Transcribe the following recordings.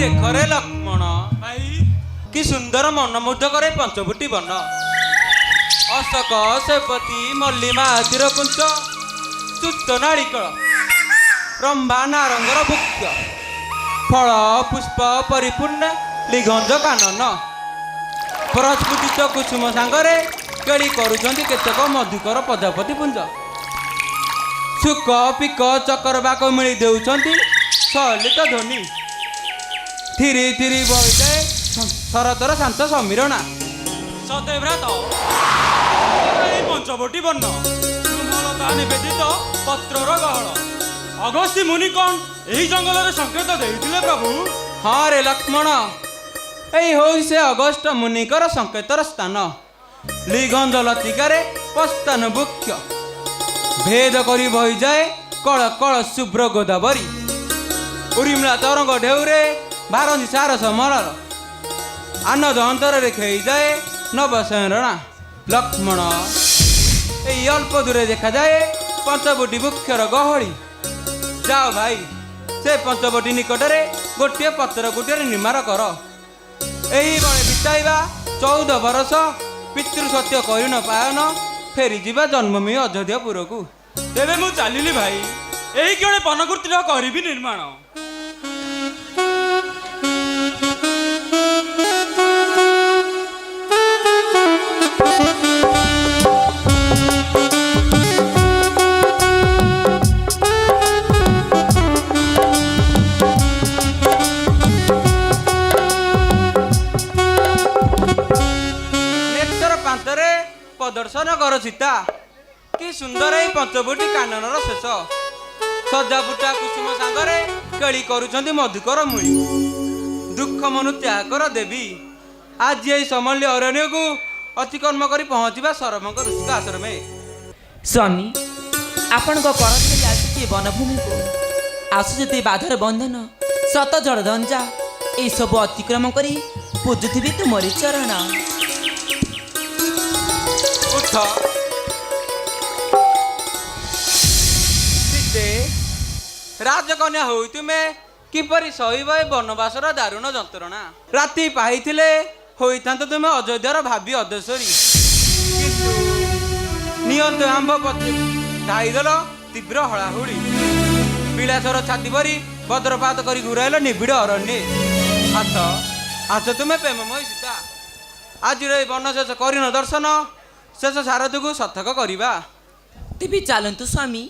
देखरे लक्ष्मण भाई कि सुंदर मनमुग्ध करे पंचवटी बन अशोक सेपति मल्लिमा आदिर कुंच चुत नारिकल रंभा नारंगर भुक्ष फल पुष्प परिपूर्ण लिगंज कानन प्रस्फुटित कुसुम सांगरे केली करुचंती केतेक मधुकर प्रजापति पुंज सुख पिक चकरबाक मिली देउचंती सलित ध्वनि थिरी थिरी बहिजाए शरतर शांत समीरणा सत्यव्रत पंचवटी बर्ण सुमलता निवेदित पत्रर गहल अगस्त्य मुनि कौन यही जंगल संकेत देइथिले प्रभु। हाँ रे लक्ष्मण यही हौ से अगस्त मुनिकर संकेतर स्थान लिगंज लतिकारे पस्तान वृक्ष भेद करी बही जाए कल कल शुभ्र गोदावरी उर्मिला तरंग ढेउरे भारती सारस मरल आनंद अंतर खेई जाए नवसरणा लक्ष्मण यही अल्प दूरे देखा जाए पंचवटी वृक्षर गहली जाओ भाई से पंचवटी निकटरे गोटे पत्र कुटिया निर्माण कर यही बड़े बिताइबा 14 बरस पितृ सत्य करिन पायन फेरी जीवा जन्ममी अयोध्यापुर को तेरे मु चलिली भाई यही किए पनकुर्ती करी निर्माण प्रदर्शन कर सीता कि सुंदर ही पंचवटी काननर शेष सजाफुटा कुसुम सांगरे केली करुछंती मधुकर मुड़ी दुख मनु त्याग कर देवी आज यही समल्य अरण्य को अतिक्रम कर पहुँचवा सरमंग ऋषिक आश्रमे। स्वामी आपण करथले आसी वनभूमि को आसुते बाधर बंधन सत जड़ दंजा ये सब अतिक्रम करी पूजुथिबी तुमरी चरण राजकन्या हो तुम्हें किपरि सहिब वनवासर दारुण जंत्रणा राति पाइथिले होइथांत तुम्हें अयोध्यार भावी अदेश्वरी किंतु नियंत आंब पति ढाईदेल तीव्र हलाहुड़ी विलासर छाती भरी वज्रपात करी घुराइल निबिड़ अरण्ये आस आस तुम्हें प्रेममय सीता आज वन शेष करिन दर्शन शेष सारथी को सतर्क करवा तेबे चलतु स्वामी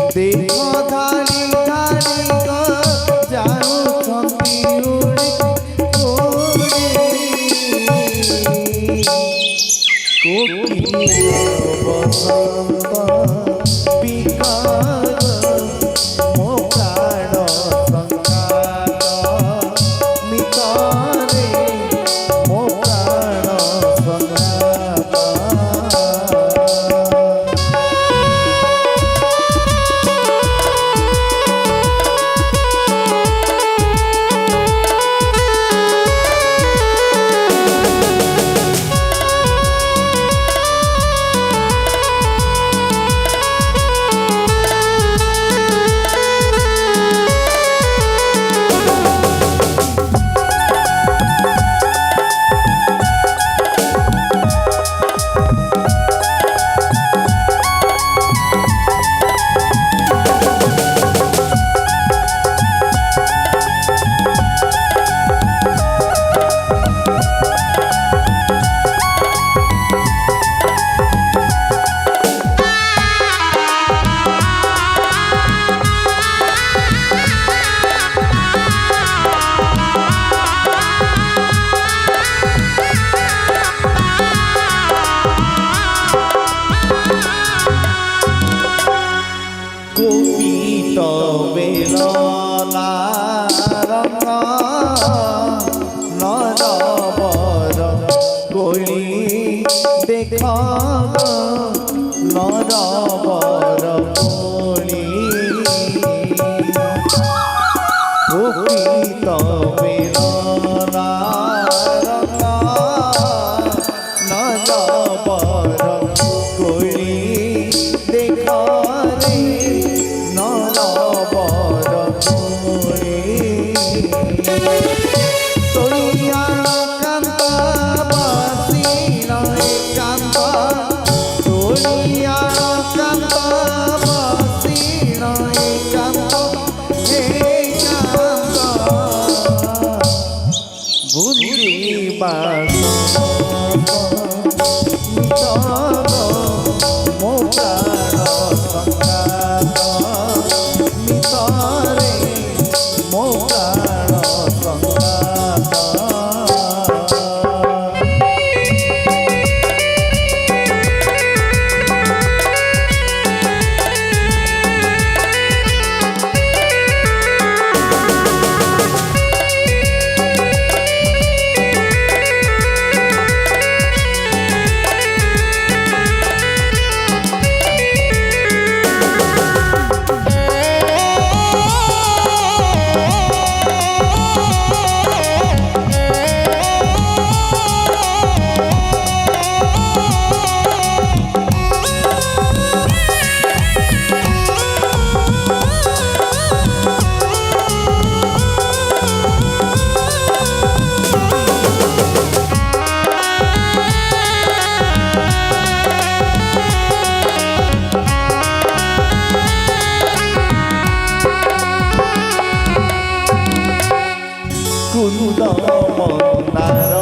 देखो धानी धानी কুপিত বেলনা রঙ নরবর কলি দেখ নরবর কলি কুপিত বেলনা রঙ নরবর কলি দেখ রে নরবর কলি তলিয়া কান্ত বাসি নয় কান্ত তলিয়া কান্ত বাসি নয় কান্ত হে কান্ত বুঝিবাস মো প্রাণ সংঘাত মিতরে মো প্রাণ সংঘাত কুন্দ মন্দার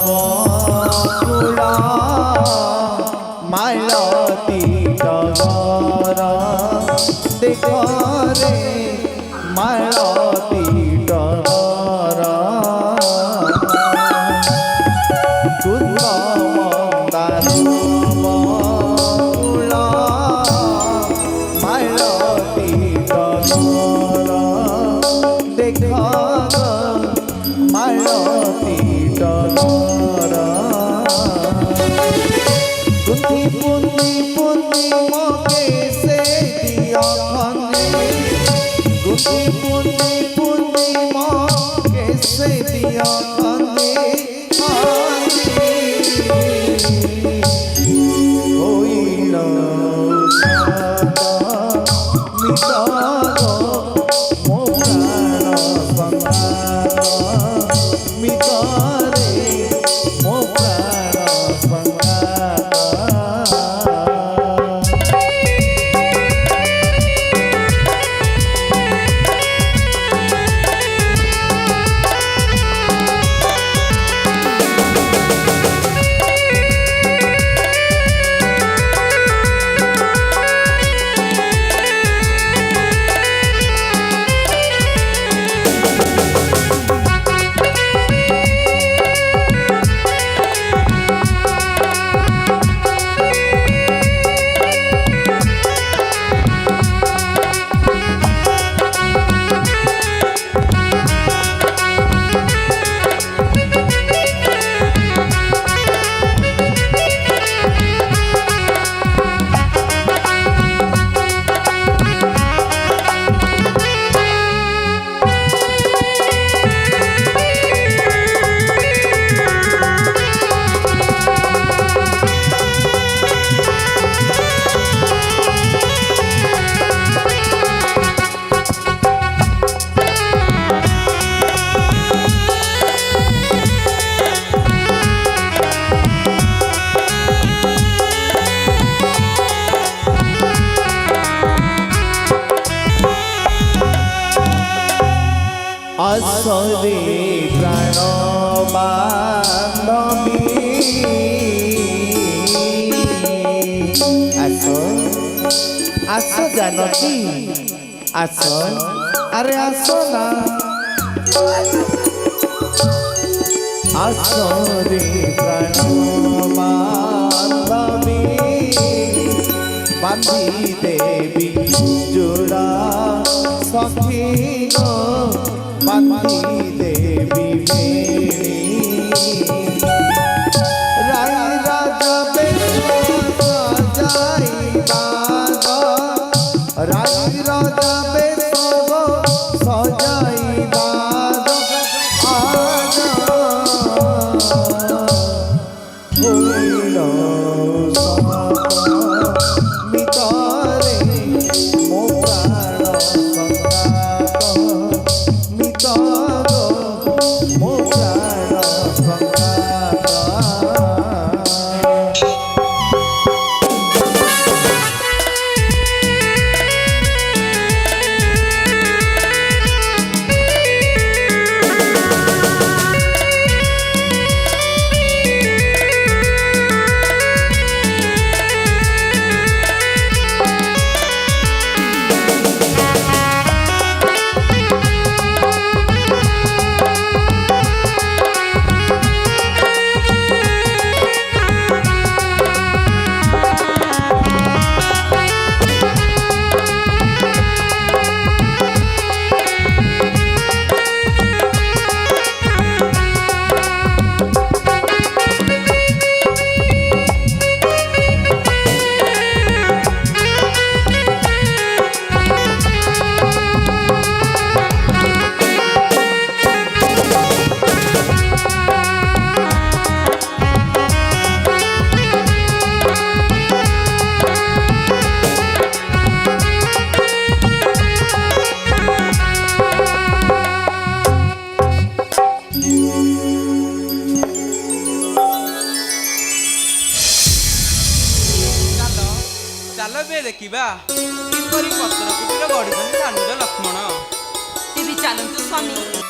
মকুল মালতী টগর দেখ রে মালতী টগর কুন্দ মন্দার মকুল মালতী টগর দেখ মালতী টগর পুঁথি পুঁথি পুঁথি মকে সে দিয় খনে পুঁথি পুঁথি পুঁথি মকে সে দিয় খনে হইল মিত মো প্রাণ সংঘাত মিতরে মো প্রাণ সংঘাত আসরে প্রাণ বান্ধবী আস আস জানকী আস আরে আস না আসরে প্রাণ বান্ধবী বান্ধি দেবী জোড়া সখী গো পাতি দেবী মেরি রাই রাজা বেশ যাই বাগ রাই রাজা বেশ সজাই বাগ আজ হইল মিতরে মো প্রাণ সংগাত মিতর মো প্রাণ সংগাত ଚାଲ ଚାଲ ଏବେ ଦେଖିବା କିପରି ପତ୍ର କୁଟୀର ଗଢ଼ିଛନ୍ତି ରାଣୀର ଲକ୍ଷ୍ମଣ। ତେବେ ଚାଲନ୍ତୁ ସ୍ୱାମୀ।